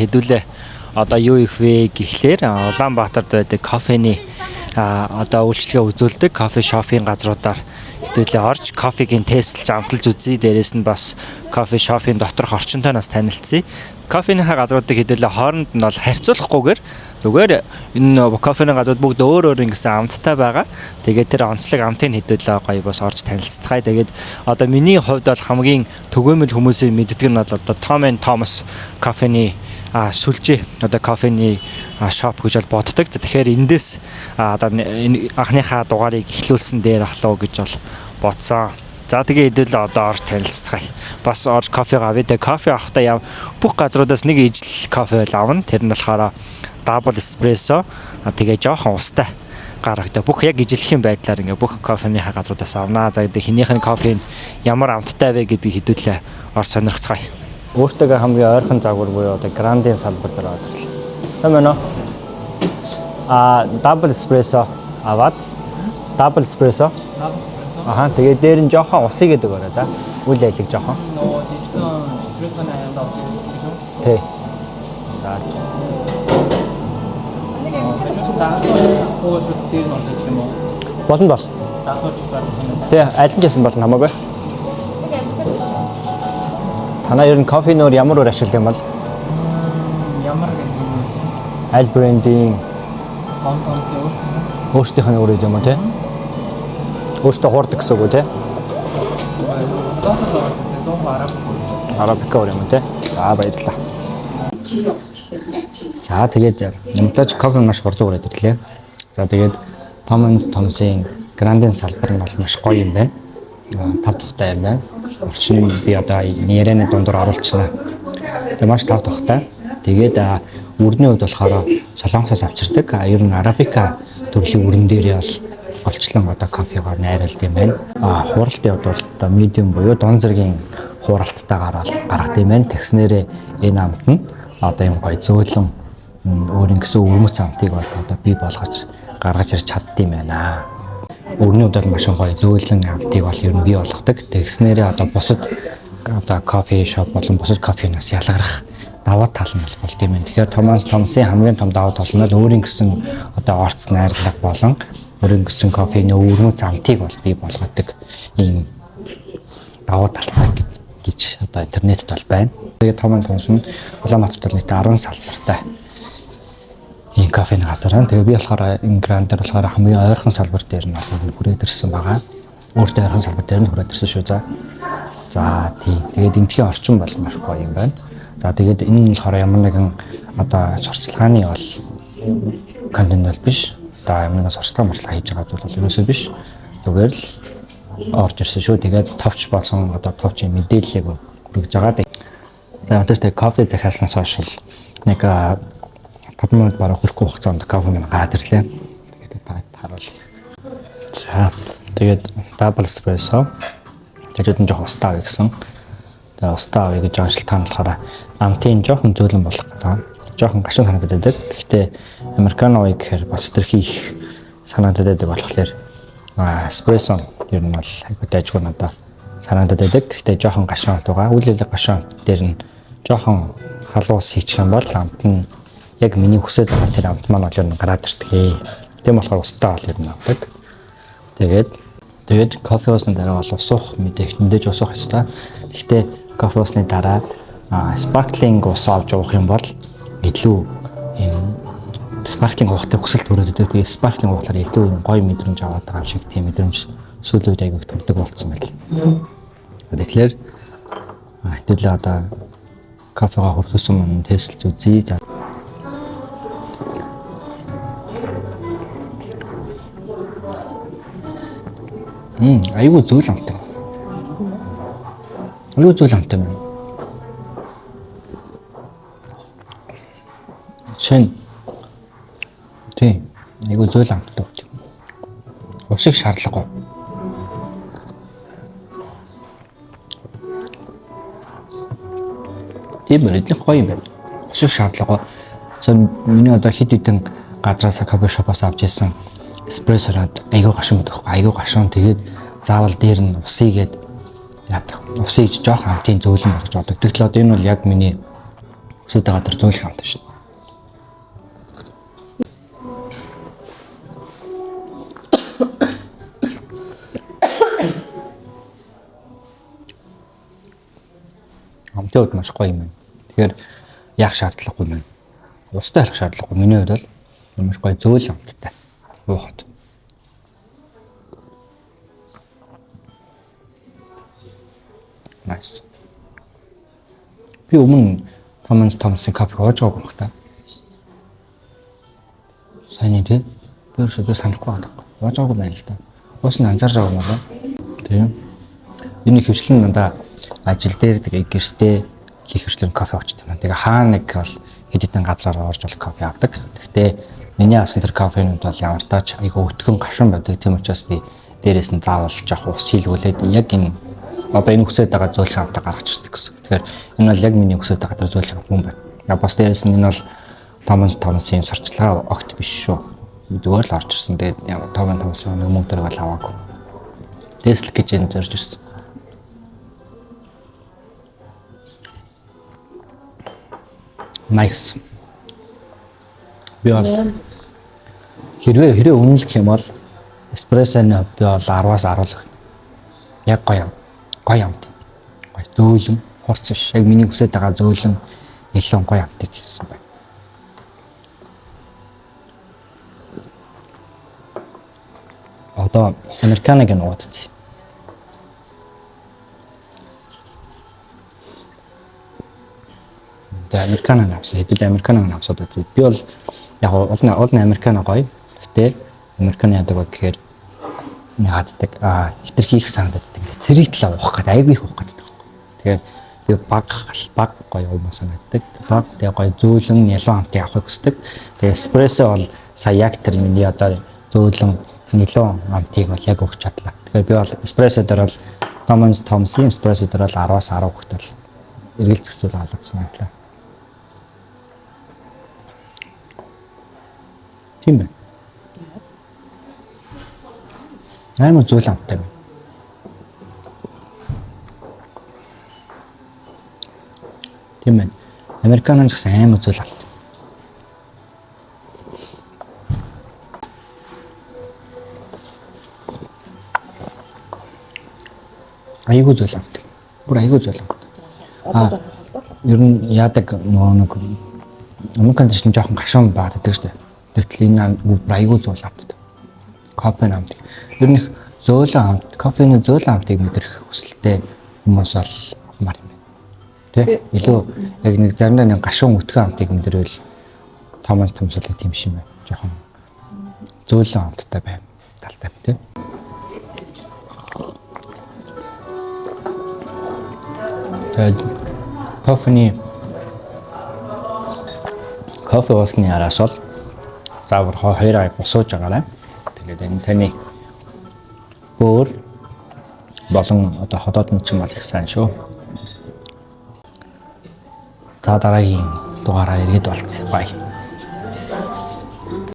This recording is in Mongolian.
Хэдүүлээ одоо юу их вэ гэхлээр Улаанбаатарт байдаг кофений одоо үйлчлэгээ үзүүлдэг кофе шопын газруудаар хэдүүлээ орж кофегийн тестэлж амталж үзье. Дээрээс нь бас кофе шопын доторх орчинтой нас танилцъя. Кофений газруудыг хэдүүлээ хооронд нь бол харьцуулахгүйгээр зүгээр энэ кофений газрууд бүгд өөр өөр ингэсэн амттай байгаа. Тэгээд тэр онцлог амтыг хэдүүлээ гоё бас орж танилццгаая. Тэгээд одоо миний хувьд бол хамгийн төгөөмөл хүмүүсийн мэддэг нь бол одоо Tom & Thomas кофений сүлжээ одоо кофений шоп гэж бол боддог. Тэгэхээр эндээс одоо анхныхаа дугаарыг эхлүүлсэн дээр ахлаа гэж бол бодсон. За тэгээ хэдүүлээ одоо орж танилццгаая. Бас орж кофе авъя. Кофе авахдаа бүх газруудаас нэг ижил кофе л авна. Тэр нь болохоор double espresso тэгээ жоохон устай гаргадаг. Бүх яг ижилхэн байдлаар ингээ бүх кофений газруудаас авнаа. За гэдэг хинийх нь кофе ямар амттай вэ гэдгийг хэдүүлээ орж сонирхцгаая. Өөртөө хамгийн ойрхон загвар буюу одоо грандын салбар дээр орлоо. Тэмээнэ. Double espresso аваад double espresso. Тэгээд дээр нь жоохон усыг гэдэг орой за. Үл ялэг жоохон. Эспрессоны аяндаа ус гэж. Тий. За. Болно бол. Тий, аль нь гэсэн болно хамаагүй. Танаа ер нь кофе нөр ямар өөр ашигладаг юм бол? Ямар гэдэг юм. Аль брендийн өөрсдийнх нь өөрөө юм тий? Өөртөө хуурдаг гэсэн үг тий? Арабика өөр юм тий? За баярлалаа. За тэгээд юмтаач кофе маш хурдан ураад ирлээ. За тэгээд Tom & Thomas-ийн грандын салбар нь бол маш гоё юм байна. Тав тухтай юм байна. Орчин би одоо ярианы дундуур оруулчихна. Тэгээ маш тав тухтай. Тэгээд үрний хувьд болохоор Солонгосоос авчирдаг. Ер нь арабика төрлийн үрэн дээрээ бол олчлон одоо кофегаар найруулдаг юм байна. Хууралтын хувьд бол одоо medium буюу дунд зэргийн хууралттайгаар бол гаргадаг юм байна. Тэгснээрээ энэ амт нь одоо юм гоё зөөлөн өөр ингэсэн өвмөц амтыг бол одоо бий болгож гаргаж ирж чаддсан юм байна. Өрний удаад маш гоё зөөлөн амтыг бол ер нь бий болгодог. Тэгснээрээ одоо бусад одоо кофе шоп болон бусад кофенаас ялгарах даваа тал нь болт юм байна. Тэгэхээр Thomas-ийн хамгийн том даваа тал нь өөрийн гэсэн одоо орц найрлага болон өөрийн гэсэн кофений өвөрмөц амтыг бол бий болгодог ийм даваа талбай гэж одоо интернетд бол байна. Тэгээд Thomas нь Улаанбаатарт нийт 10 салбартай ийм кофений газар байна. Тэгээ би болохоор энэ грандер болохоор хамгийн ойрхон салбар дээр нь хүрээд ирсэн байгаа. Өөртөө ойрхон салбар дээр нь хүрээд ирсэн шүү. За тийм. Тэгээд энэхийн орчин бол маш гоё юм байна. За тэгээд энэ нь болохоор ямар нэгэн одоо сурчлагын бол контент бол биш. Одоо ямар нэгэн сурчлага хийж байгаа зүйл бол ерөөсөө биш. Зүгээр л орж ирсэн шүү. Тэгээд товч болсон одоо товчийн мэдээллийг хүргэж байгаа. За өнөөдөр кофе захиалснаас хойш нэг 5 минут бараг хүрэхгүй хугацаанд кофе минь гадирлээ. Тэгээд та харуул. За тэгээд double espresso тэгээд нь жоох устаа авъя гэсэн. Тэгээд устаа авъя гэж шалтгаан болохоор амтын жоохон зөөлөн болох гэдэг. Жоохон гашуун санагдаад байдаг. Гэхдээ американо гэхээр бас тэрхий их санагдаад байдаг болохоор эспрессо ер нь бол айгүй дайггүй надаа санагдаад байдаг. Гэхдээ жоохон гашуун тугаа. Үл ялэг гашуун дээр нь жоохон халуус хийчих юм бол амт нь яг миний хүсэж байгаа тэр амт маань бол ер нь гараад ирдэг. Тийм болохоор устаа бол ер нь авдаг. Тэгээд кофе уусны дараа бол усуух мэдээж усуух ёстой. Гэхдээ кофе уусны дараа sparkling ус авч уух юм бол илүү юм sparkling уухтай хүсэлт төрөөд байдаг. Тэгээд sparkling уухлаар илүү юм гоё мэдрэмж аваад байгаа юм шиг тийм мэдрэмж сүүл үед айгүй төрдөг болсон байл. Тэгэхээр хэдүүлээ одоо кофега хүрхээс өмнө тестэлж үзье. Айгүй зөөл амтай. Айгүй зөөл амтай байна. Шин. Тийм. Айгүй зөөл амтай байна. Усыг шаардлагагүй. Тийм байна. Эдгээр гоё юм байна. Усыг шаардлагагүй. Миний одоо хэд хэдэн газраас кофе шопоос авч ирсэн эспрессород айгүй гашуун гэдэг. Айгүй гашуун тэгээд заавал дээр нь усыгээд яадаг. Усыг жоох амтын зөөлөн болгож бодог. Тэгтэл одоо энэ бол яг миний Өсөйтэй гадар зөөлөх амт шүү. Амтын хувьд маш гоё юм байна. Тэгэхээр яах шаардлагагүй юм. Устай харах шаардлагагүй. Миний хувьд бол маш гоё зөөл амттай. Уухад. Nice. Би өмнө Thompson кофе ууж байгаагүй юм хта. Сайн ээ тийм. Би санахгүй байна. Ууж байгаагүй байна л да. Уус нь анзаарж байгаа юм байна. Тийм. Миний хөвчлэн дандаа ажил дээр тэгээ гэртээ хийх хөвчлэн кофе уучдаг юм. Тэгээ хаана нэг бол хэд хэдэн газраар орж бол кофе авдаг. Гэхдээ миний авсан тэр кофенууд бол ямар тач айгүй өтгөн гашуун байдаг. Тийм учраас би дээрээс нь заавал жоох ус хийлгүүлээд яг энэ одоо энэ хүсэж байгаа зөөлхөн амтаа гаргаж ирдэг гэсэн. Тэгэхээр энэ бол яг миний хүсэж байгаа зөөлхөн амт юм байна. Бас дээрээс нь энэ бол Thompson сурчлага огт биш шүү. Зүгээр л орж ирсэн. Тэгээд Thompson нэг мөнгө төрөг бол аваагүй. Дэслэх гэж энэ зорж ирсэн. Nice. Би бол хэрвээ үнэлэх юм бол эспрессоны би бол 10-аас 10 л. Яг гоё амт. Гоё зөөлөн, хурц биш. Яг миний хүсэж байгаа зөөлөн нэлээд гоё амтыг хийсэн байна. Одоо американыг нь уудчих. Американо авсан. Хэдүүл американо авсаад үзье. Би бол яг олон американо гоё. Гэхдээ американо яадаг вэ гэхээр яаддаг хитрхи их санагдаад ингээд цэритлээ уух гэдэг айгүй их уух гэдэг. Тэгэхээр би баг гоё юм санагддаг. Баг тэгээ гоё зөөлөн нялон амтыг авахыг хүсдэг. Тэгээ эспрессо бол сая яг тэр миний одоо зөөлөн нялон амтыг бол яг өгч чадлаа. Тэгэхээр би бол эспрессо дээр бол Thompson эспрессо дээр бол 10-аас 10 өгөхтэй бол эргэлзэх зүйл алгасан байлаа. Тийм байна. Амар зүйл амттай байна. Тийм байна. Американо ч гэсэн амар зүйл амт. Айгуу зүйл амт. Бүр айгуу зүйл амт. Ер нь яадаг нэг Американд ч жоохон гашуун бааддаг шүү дээ. Тэгтэл энэ айгуу зүйл амт. Кофе амт. Ер нь их зөөлөн амт, кофений зөөлөн амтыг мэдрэх хүсэлтэй хүмүүс бол мар юм байна. Тэ? Илүү яг нэг заримдаа нэг гашуун өтгөн амтыг мэдэрвэл Thompson тийм шиг байна. Жоохон зөөлөн амттай байна. Талтай байна, тэ? Тэгээд кофе уусны араас бол заавар 2 ай босууж байгаарай. Тэгээд энэ таны бөөр болон одоо ходоод нь ч юм бол их сайн шүү. За дараагийн дугаараар ирээд болцсон. Бай.